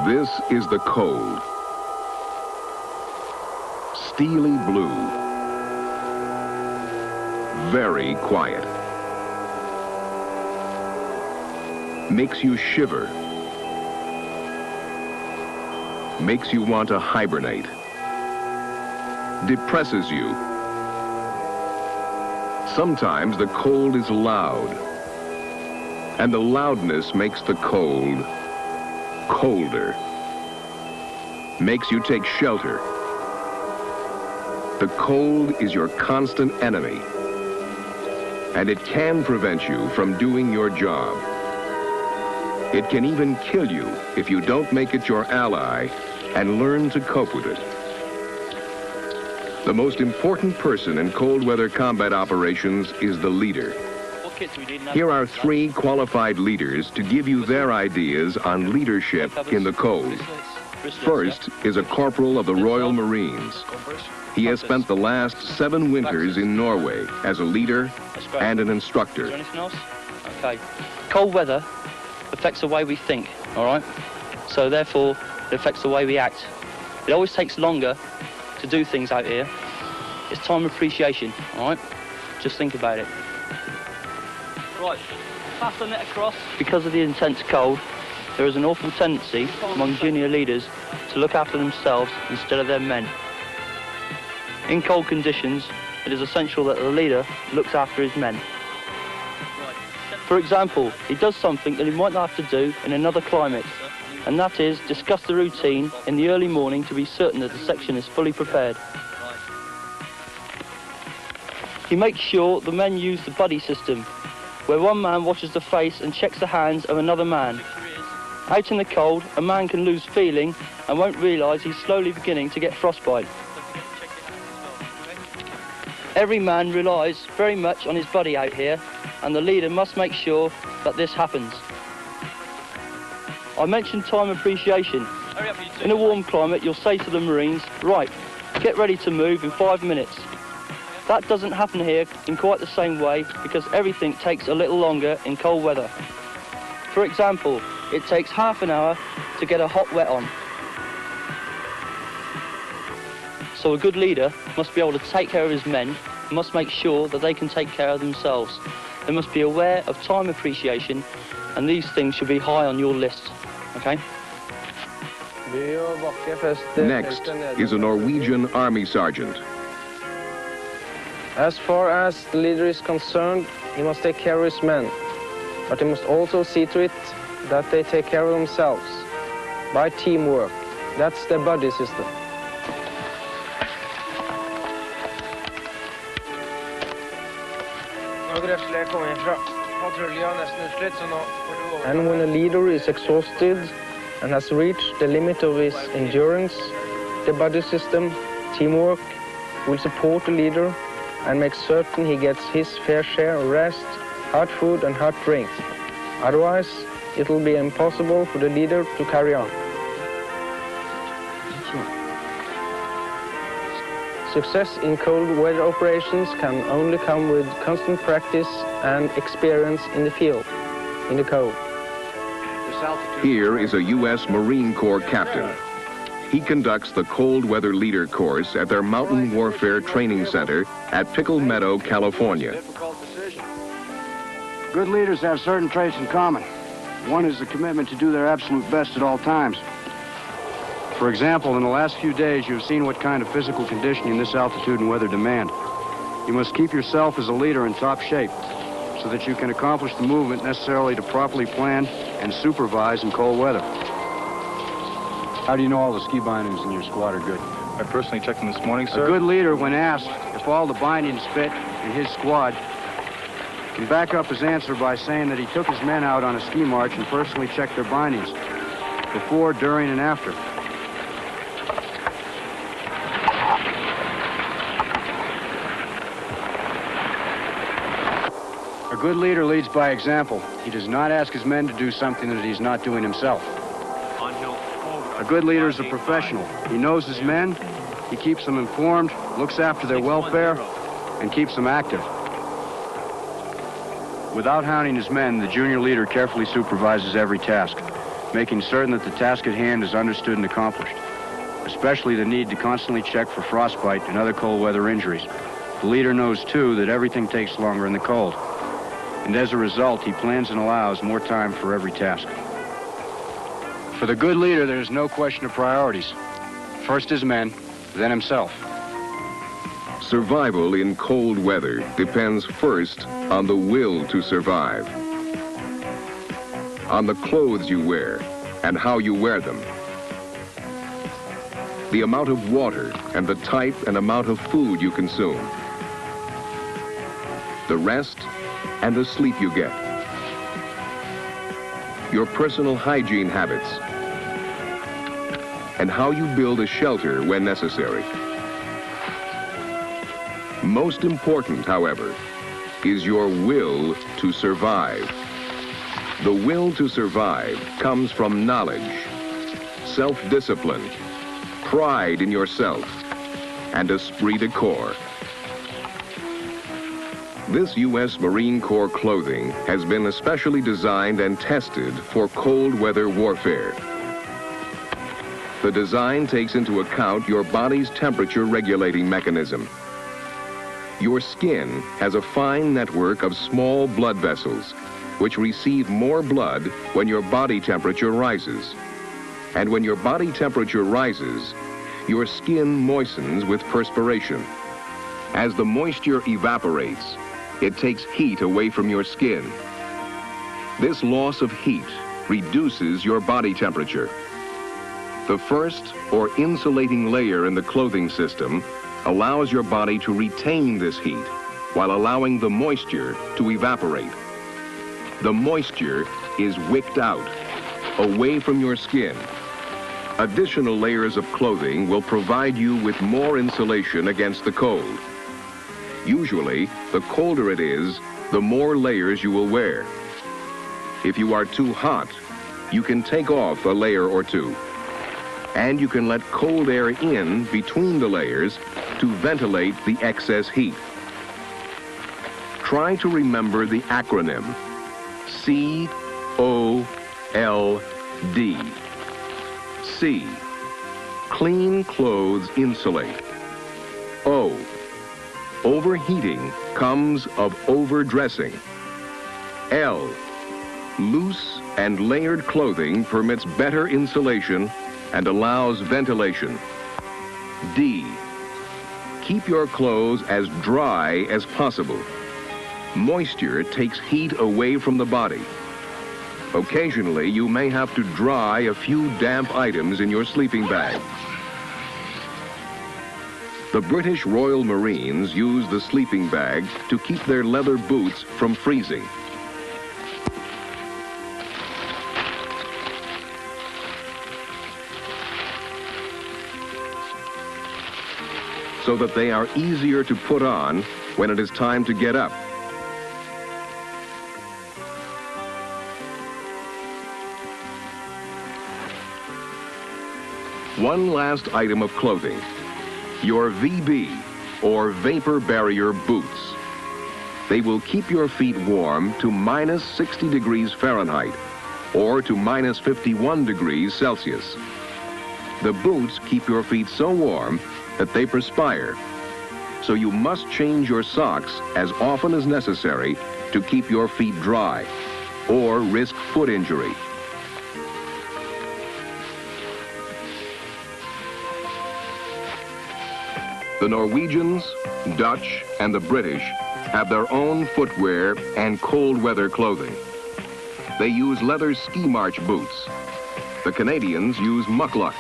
This is the cold. Steely blue. Very quiet. Makes you shiver. Makes you want to hibernate. Depresses you. Sometimes the cold is loud, and the loudness makes the cold colder. Makes you take shelter. The cold is your constant enemy, and it can prevent you from doing your job. It can even kill you if you don't make it your ally and learn to cope with it. The most important person in cold weather combat operations is the leader. Here are 3 qualified leaders to give you their ideas on leadership in the cold. First is a corporal of the Royal Marines. He has spent the last 7 winters in Norway as a leader and an instructor. Okay. Cold weather affects the way we think, all right? So therefore, it affects the way we act. It always takes longer to do things out here. It's time appreciation, all right? Just think about it. Right, pass the net across. Because of the intense cold, there is an awful tendency among junior leaders to look after themselves instead of their men. In cold conditions, it is essential that the leader looks after his men. For example, he does something that he might not have to do in another climate, and that is discuss the routine in the early morning to be certain that the section is fully prepared. He makes sure the men use the buddy system, where one man watches the face and checks the hands of another man. Out in the cold, a man can lose feeling and won't realise he's slowly beginning to get frostbite. Every man relies very much on his buddy out here, and the leader must make sure that this happens. I mentioned time appreciation. In a warm climate, you'll say to the Marines, right, get ready to move in 5 minutes. That doesn't happen here in quite the same way because everything takes a little longer in cold weather. For example, it takes half an hour to get a hot wet on. So a good leader must be able to take care of his men, must make sure that they can take care of themselves. They must be aware of time appreciation, and these things should be high on your list, okay? Next is a Norwegian Army sergeant. As far as the leader is concerned, he must take care of his men, but he must also see to it that they take care of themselves by teamwork. That's the buddy system. And when a leader is exhausted and has reached the limit of his endurance, the buddy system, teamwork, will support the leader and make certain he gets his fair share of rest, hot food and hot drink. Otherwise, it will be impossible for the leader to carry on. Success in cold weather operations can only come with constant practice and experience in the field, in the cold. Here is a U.S. Marine Corps captain. He conducts the cold weather leader course at their Mountain Warfare Training Center at Pickle Meadow, California. Good leaders have certain traits in common. One is the commitment to do their absolute best at all times. For example, in the last few days, you've seen what kind of physical conditioning this altitude and weather demand. You must keep yourself as a leader in top shape so that you can accomplish the movement necessarily to properly plan and supervise in cold weather. How do you know all the ski bindings in your squad are good? I personally checked them this morning, sir. A good leader, when asked if all the bindings fit in his squad, can back up his answer by saying that he took his men out on a ski march and personally checked their bindings before, during, and after. A good leader leads by example. He does not ask his men to do something that he's not doing himself. A good leader is a professional. He knows his men, he keeps them informed, looks after their welfare, and keeps them active. Without hounding his men, the junior leader carefully supervises every task. making certain that the task at hand is understood and accomplished, especially the need to constantly check for frostbite and other cold weather injuries. The leader knows, too, that everything takes longer in the cold, and as a result, he plans and allows more time for every task. For the good leader, there is no question of priorities. First his men, then himself. Survival in cold weather depends first on the will to survive, on the clothes you wear and how you wear them, the amount of water and the type and amount of food you consume, the rest and the sleep you get, your personal hygiene habits, and how you build a shelter when necessary. Most important, however, is your will to survive. The will to survive comes from knowledge, self-discipline, pride in yourself, and esprit de corps. This U.S. Marine Corps clothing has been especially designed and tested for cold weather warfare. The design takes into account your body's temperature regulating mechanism. Your skin has a fine network of small blood vessels, which receive more blood when your body temperature rises. And when your body temperature rises, your skin moistens with perspiration. As the moisture evaporates, it takes heat away from your skin. This loss of heat reduces your body temperature. The first, or insulating layer in the clothing system, allows your body to retain this heat while allowing the moisture to evaporate. The moisture is wicked out, away from your skin. Additional layers of clothing will provide you with more insulation against the cold. Usually, the colder it is, the more layers you will wear. If you are too hot, you can take off a layer or two. And you can let cold air in between the layers to ventilate the excess heat. Try to remember the acronym COLD. C, clean clothes insulate. O, overheating comes of overdressing. L, loose and layered clothing permits better insulation and allows ventilation. D, keep your clothes as dry as possible. Moisture takes heat away from the body. Occasionally, you may have to dry a few damp items in your sleeping bag. The British Royal Marines use the sleeping bag to keep their leather boots from freezing. So that they are easier to put on when it is time to get up. One last item of clothing, your VB, or vapor barrier boots. They will keep your feet warm to minus 60 degrees Fahrenheit, or to minus 51 degrees Celsius. The boots keep your feet so warm that they perspire, so you must change your socks as often as necessary to keep your feet dry, or risk foot injury. The Norwegians, Dutch, and the British have their own footwear and cold weather clothing. They use leather ski march boots. The Canadians use mucklucks.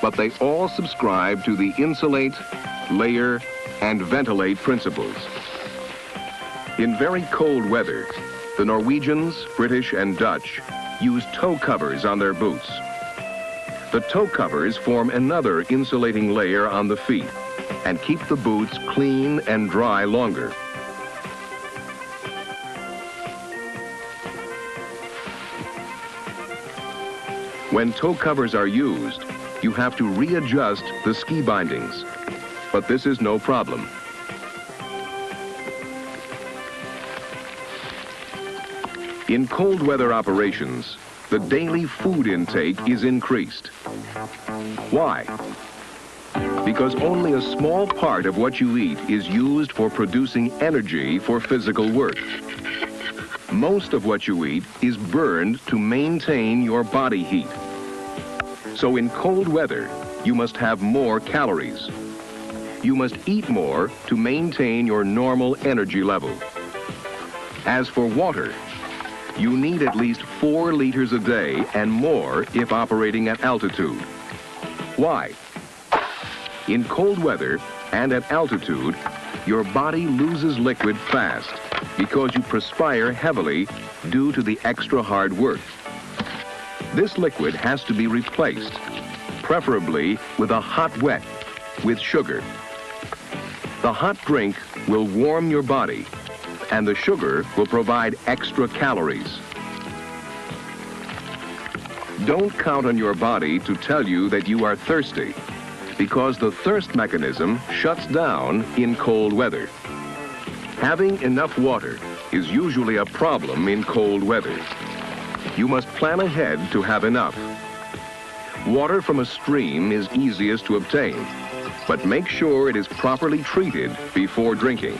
But they all subscribe to the insulate, layer, and ventilate principles. In very cold weather, the Norwegians, British, and Dutch use toe covers on their boots. The toe covers form another insulating layer on the feet and keep the boots clean and dry longer. When toe covers are used, you have to readjust the ski bindings, but this is no problem. In cold weather operations, the daily food intake is increased. Why? Because only a small part of what you eat is used for producing energy for physical work. Most of what you eat is burned to maintain your body heat. So in cold weather, you must have more calories. You must eat more to maintain your normal energy level. As for water, you need at least 4 liters a day and more if operating at altitude. Why? In cold weather and at altitude, your body loses liquid fast because you perspire heavily due to the extra hard work. This liquid has to be replaced, preferably with a hot wet, with sugar. The hot drink will warm your body, and the sugar will provide extra calories. Don't count on your body to tell you that you are thirsty, because the thirst mechanism shuts down in cold weather. Having enough water is usually a problem in cold weather. You must plan ahead to have enough. Water from a stream is easiest to obtain, but make sure it is properly treated before drinking.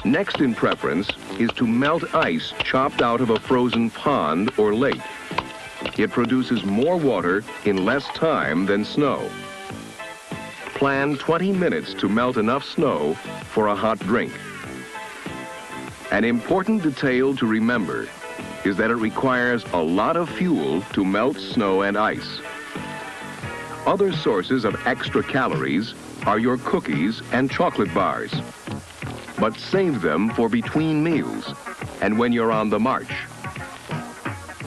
Next in preference is to melt ice chopped out of a frozen pond or lake. It produces more water in less time than snow. Plan 20 minutes to melt enough snow for a hot drink. An important detail to remember is that it requires a lot of fuel to melt snow and ice. Other sources of extra calories are your cookies and chocolate bars. But save them for between meals and when you're on the march.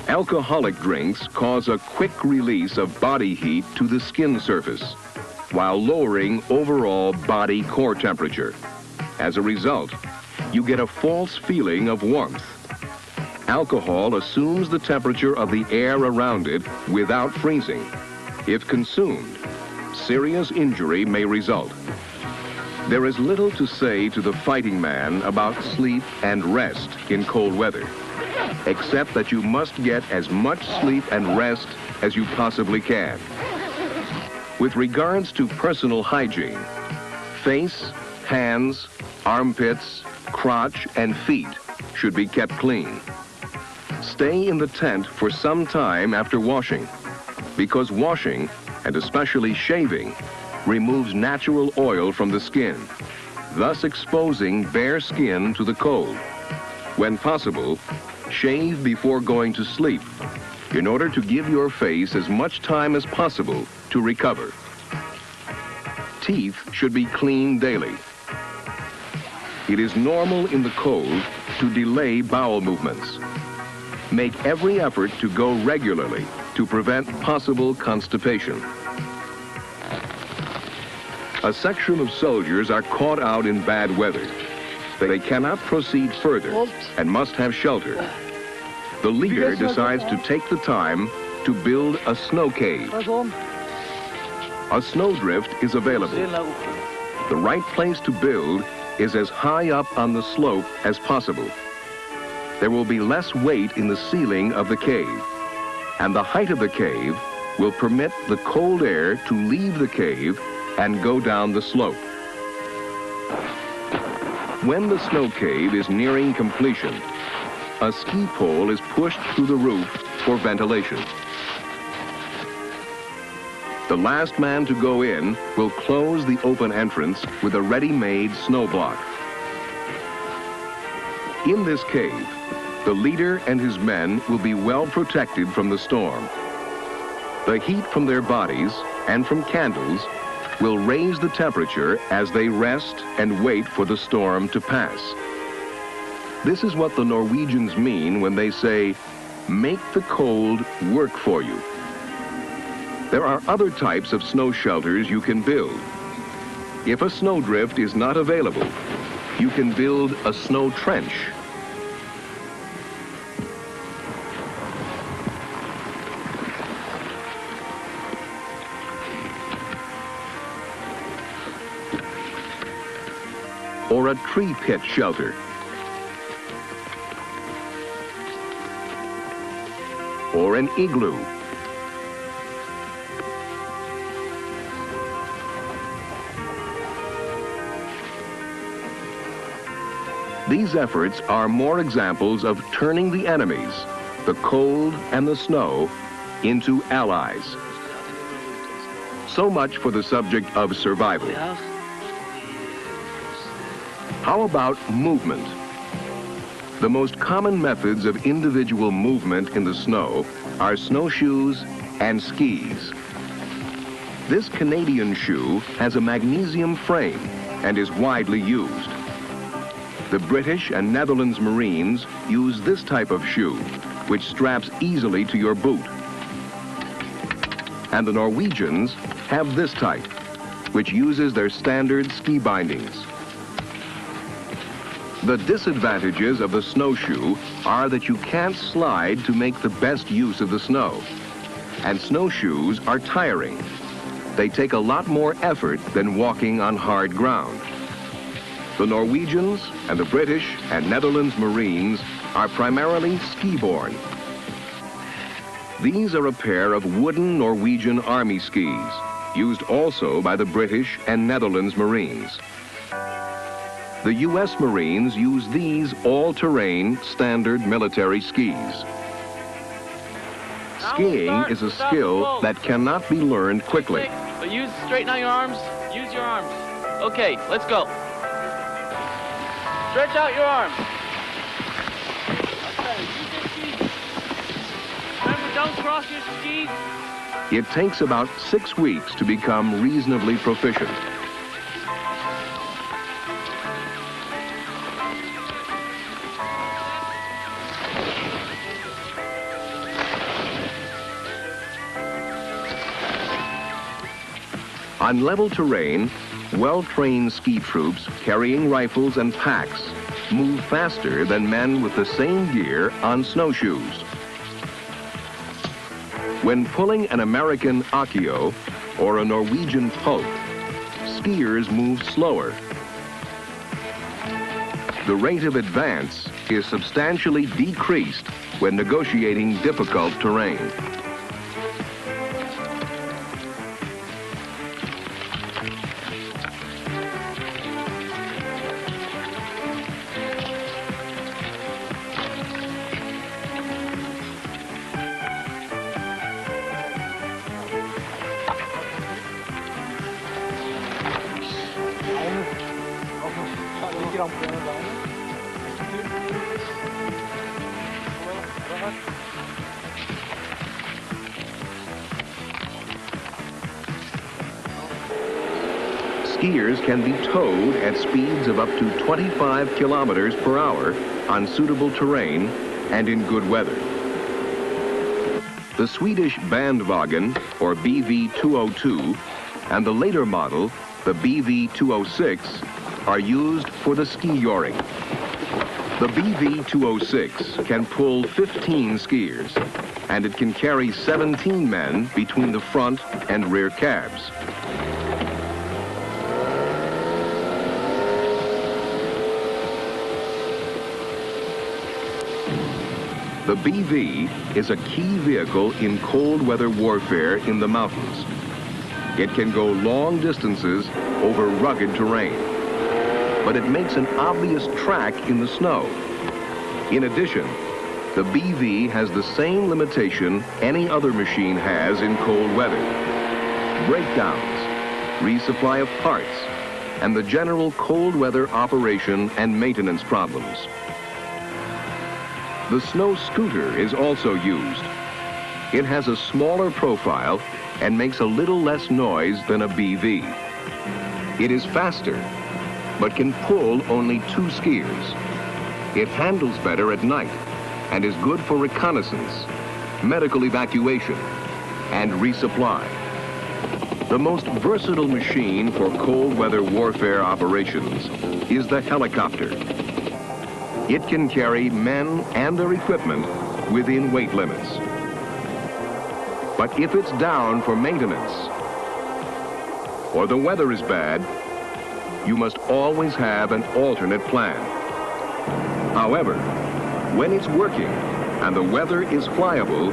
Alcoholic drinks cause a quick release of body heat to the skin surface, while lowering overall body core temperature. As a result, you get a false feeling of warmth. Alcohol assumes the temperature of the air around it without freezing. If consumed, serious injury may result. There is little to say to the fighting man about sleep and rest in cold weather, except that you must get as much sleep and rest as you possibly can. With regards to personal hygiene, face, hands, armpits, crotch, and feet should be kept clean. Stay in the tent for some time after washing, because washing, and especially shaving, removes natural oil from the skin, thus exposing bare skin to the cold. When possible, shave before going to sleep in order to give your face as much time as possible to recover. Teeth should be cleaned daily. It is normal in the cold to delay bowel movements. Make every effort to go regularly to prevent possible constipation. A section of soldiers are caught out in bad weather. They cannot proceed further and must have shelter. The leader decides to take the time to build a snow cave. A snowdrift is available. The right place to build is as high up on the slope as possible. There will be less weight in the ceiling of the cave, and the height of the cave will permit the cold air to leave the cave and go down the slope. When the snow cave is nearing completion, a ski pole is pushed through the roof for ventilation. The last man to go in will close the open entrance with a ready-made snow block. In this cave, the leader and his men will be well protected from the storm. The heat from their bodies and from candles will raise the temperature as they rest and wait for the storm to pass. This is what the Norwegians mean when they say, "Make the cold work for you." There are other types of snow shelters you can build. If a snowdrift is not available, you can build a snow trench. Or a tree pit shelter. or an igloo. These efforts are more examples of turning the enemies, the cold and the snow, into allies. So much for the subject of survival. How about movement? The most common methods of individual movement in the snow are snowshoes and skis. This Canadian shoe has a magnesium frame and is widely used. The British and Netherlands Marines use this type of shoe, which straps easily to your boot. And the Norwegians have this type, which uses their standard ski bindings. The disadvantages of the snowshoe are that you can't slide to make the best use of the snow. And snowshoes are tiring. They take a lot more effort than walking on hard ground. The Norwegians and the British and Netherlands Marines are primarily ski-borne. These are a pair of wooden Norwegian Army skis, used also by the British and Netherlands Marines. The U.S. Marines use these all-terrain standard military skis. Skiing is a skill that cannot be learned quickly. But straighten out your arms. Use your arms. Okay, let's go. Stretch out your arms. Okay, use your skis. Remember, don't cross your skis. It takes about 6 weeks to become reasonably proficient. On level terrain, well-trained ski troops carrying rifles and packs move faster than men with the same gear on snowshoes. When pulling an American Akio or a Norwegian Poke, skiers move slower. The rate of advance is substantially decreased when negotiating difficult terrain. Skiers can be towed at speeds of up to 25 kilometers per hour on suitable terrain and in good weather. The Swedish Bandwagon, or BV202, and the later model, the BV206, are used for the ski-yoring. The BV206 can pull 15 skiers, and it can carry 17 men between the front and rear cabs. The BV is a key vehicle in cold weather warfare in the mountains. It can go long distances over rugged terrain, but it makes an obvious track in the snow. In addition, the BV has the same limitation any other machine has in cold weather: breakdowns, resupply of parts, and the general cold weather operation and maintenance problems. The snow scooter is also used. It has a smaller profile and makes a little less noise than a BV. It is faster, but can pull only 2 skiers. It handles better at night and is good for reconnaissance, medical evacuation, and resupply. The most versatile machine for cold weather warfare operations is the helicopter. It can carry men and their equipment within weight limits. But if it's down for maintenance, or the weather is bad, you must always have an alternate plan. However, when it's working and the weather is flyable,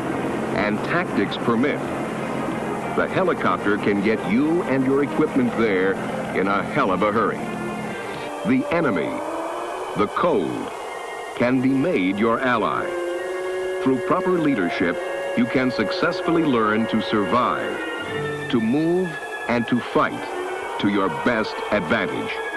and tactics permit, the helicopter can get you and your equipment there in a hell of a hurry. The enemy, the cold, can be made your ally. Through proper leadership, you can successfully learn to survive, to move, and to fight to your best advantage.